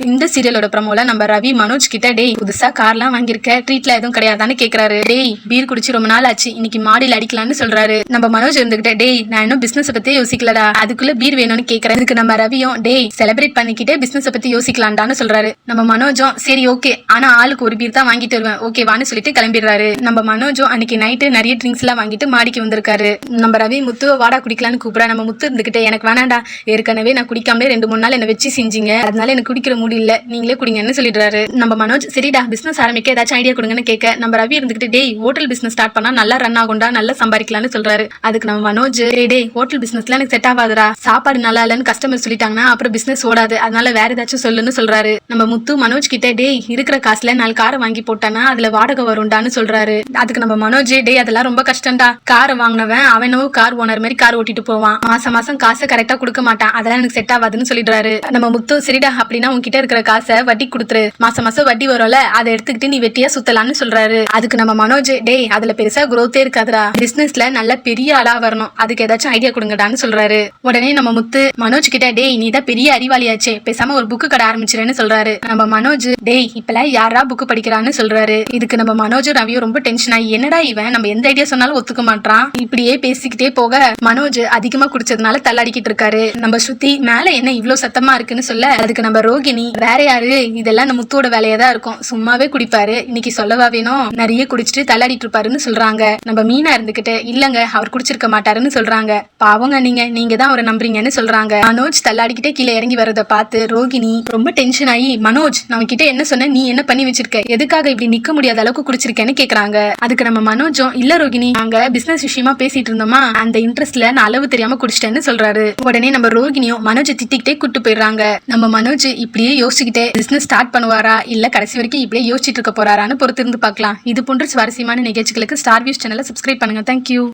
இந்த சீரியலோட ப்ரோமோல நம்ம ரவி மனோஜ் கிட்ட டேய் புதுசா கார்லாம் வாங்கியிருக்க ட்ரீட்ல எதுவும் கிடையாதான்னு கேக்குறாரு. டேய் பீர் குடிச்சு ரொம்ப நாள் ஆச்சு, இன்னைக்கு மாடியில் அடிக்கலாம்னு சொல்றாரு. நம்ம மனோஜ் இருந்துகிட்ட டேய் நான் இன்னும் பிசினஸ் பத்தி யோசிக்கலடா, அதுக்குள்ள பீர் வேணும்னு கேக்குறேன். இதுக்கு நம்ம ரவியும் டேய் செலிப்ரேட் பண்ணிக்கிட்டே பிசினஸ் பத்தி யோசிக்கலாம்டான்னு சொல்றாரு. நம்ம மனோஜும் சரி ஓகே, ஆனா ஆளுக்கு ஒரு பீர் தான் வாங்கிட்டு வருவேன் ஓகேவான்னு சொல்லிட்டு கிளம்பிடுறாரு. நம்ம மனோஜும் அன்னைக்கு நைட்டு நிறைய ட்ரிங்க்ஸ் எல்லாம் வாங்கிட்டு மாடிக்கு வந்திருக்காரு. நம்ம ரவி முத்துவ வாடா குடிக்கலான்னு கூப்பிடா. நம்ம முத்து இருந்துகிட்டு எனக்கு வேணாண்டா, ஏற்கனவே நான் குடிக்காமலே 2-3 நாள் என்ன வச்சு செஞ்சீங்க, அதனால எனக்கு குடிக்கிற மூடி இல்ல, நீங்களே குடிங்கன்னு சொல்லிடுறாரு. நம்ம மனோஜ் சரிடா பிசினஸ் ஆரம்பிக்க ஏதாச்சும் ஐடியா கொடுங்கன்னு கேட்க நம்ம ரவி இருந்துகிட்டு டேய் ஹோட்டல் பிசினஸ் ஸ்டார்ட் பண்ணா நல்லா ரன் ஆகும்டா, நல்லா சம்பாதிக்கலாம்னு சொல்றாரு. அதுக்கு நம்ம மனோஜ் டேய் ஹோட்டல் பிசினஸ்ல எனக்கு செட் ஆகாதுடா, சாப்பாடு நல்லா இல்லன்னு கஸ்டமர் சொல்லிட்டாங்கன்னா அப்புறம் பிசினஸ் ஓடாது, அதனால வேற ஏதாச்சும் சொல்லுன்னு சொல்றாரு. நம்ம முத்து மனோஜ் கிட்ட டேய் இருக்கிற காசுல 4 காரை வாங்கி போட்டானா அதுல வாடகை வரும்டான்னு சொல்றாரு. அதுக்கு நம்ம மனோஜ் டேய் அதெல்லாம் ரொம்ப கஷ்டம்டா, காரை வாங்கினவன் அவனோ கார் ஓனர் மாதிரி கார் ஓட்டிட்டு போவான், மாசம் மாசம் காசை கரெக்டா கொடுக்க மாட்டான், அதெல்லாம் எனக்கு செட் ஆகாதுன்னு சொல்லிடுறாரு. நம்ம முத்து சரிடா அப்படின்னா உன்கிட்ட இருக்கிற காசை வட்டி கொடுத்துரு, மாசம் மாசம் வட்டி வரும்ல அதை எடுத்துக்கிட்டு நீ வெட்டியா சுத்தலான்னு சொல்றாரு. அதுக்கு நம்ம மனோஜ் டேய் அதுல பெருசா குரோத்தே இருக்காதுடா, பிசினஸ்ல நல்ல பெரிய ஆளா வரணும், அதுக்கு ஏதாச்சும் ஐடியா கொடுங்கடான்னு சொல்றாரு. உடனே நம்ம முத்து மனோஜ் கிட்ட டேய் நீ தான் பெரிய அறிவாளியாச்சே, பேசாம ஒரு புக்கு கடை ஆரம்பிச்சிருன்னு சொல்றாரு. நம்ம மனோஜ் டேய் இப்பெல்லாம் யாரா புக்கு படிக்கிறான்னு சொல்றாரு. இதுக்கு நம்ம மனோஜ் ரவியும் ரொம்ப டென்ஷன் ஆகி என்னடா இவன் நம்ம எந்த ஐடியா சொன்னாலும் ஒத்துக்க மாட்டான், இப்படியே பேசிக்கிட்டே போக மனோஜ் அதிகமா குடிச்சதுனால தள்ளாடிக்கிட்டு இருக்காரு. நம்ம ஸ்ருதி மேல என்ன இவ்வளவு சத்தமா இருக்குன்னு சொல்ல அதுக்கு நம்ம ரோகிணி வேற யாரு, இதெல்லாம் நம்ம முத்தோட வேலையா தான் இருக்கும், சும்மாவே குடிப்பாரு, இன்னைக்கு சொல்லவா வேணும், நிறைய குடிச்சிட்டு தள்ளாடிட்டு இருப்பாருன்னு சொல்றாங்க. நம்ம மீனா இருந்துகிட்டு இல்லங்க அவர் குடிச்சிருக்க மாட்டாருன்னு சொல்றாங்க. பாவங்க நீங்க தான் அவரை நம்புறீங்கன்னு சொல்றாங்க. மனோஜ் தள்ளாடிக்கிட்டே கீழே இறங்கி வரத பார்த்து ரோகிணி ரொம்ப டென்ஷன் ஆகி மனோஜ் நான் கிட்ட என்ன சொன்ன, நீ என்ன பண்ணி வச்சிருக்க, எதுக்காக இப்படி நிக்க முடியாத அளவுக்கு குடிச்சிருக்கேன்னு கேக்குறாங்க. அதுக்கு நம்ம மனோஜும் இல்ல ரோகிணி நாங்க பிசினஸ் விஷயமா பேசிட்டு இருந்தோமா, அந்த இன்ட்ரெஸ்ட்ல நான் அளவு தெரியாம குடிச்சிட்டேன்னு சொல்றாரு. உடனே நம்ம ரோகிணியும் மனோஜ் திட்டிக்கிட்டே கூட்டு போயிடுறாங்க. நம்ம மனோஜ் இப்படியே யோசிச்சுக்கிட்டே பிசினஸ் ஸ்டார்ட் பண்ணுவாரா இல்ல கடைசி வரைக்கும் இப்படியே யோசிச்சுட்டு இருக்க போறாரான்னு பொறுத்திருந்து பார்க்கலாம். இது போன்ற சுவாரஸ்யமான நிகழ்ச்சிகளுக்கு ஸ்டார் வியூஸ் சேனலை சப்ஸ்கிரைப் பண்ணுங்க. தேங்க்யூ.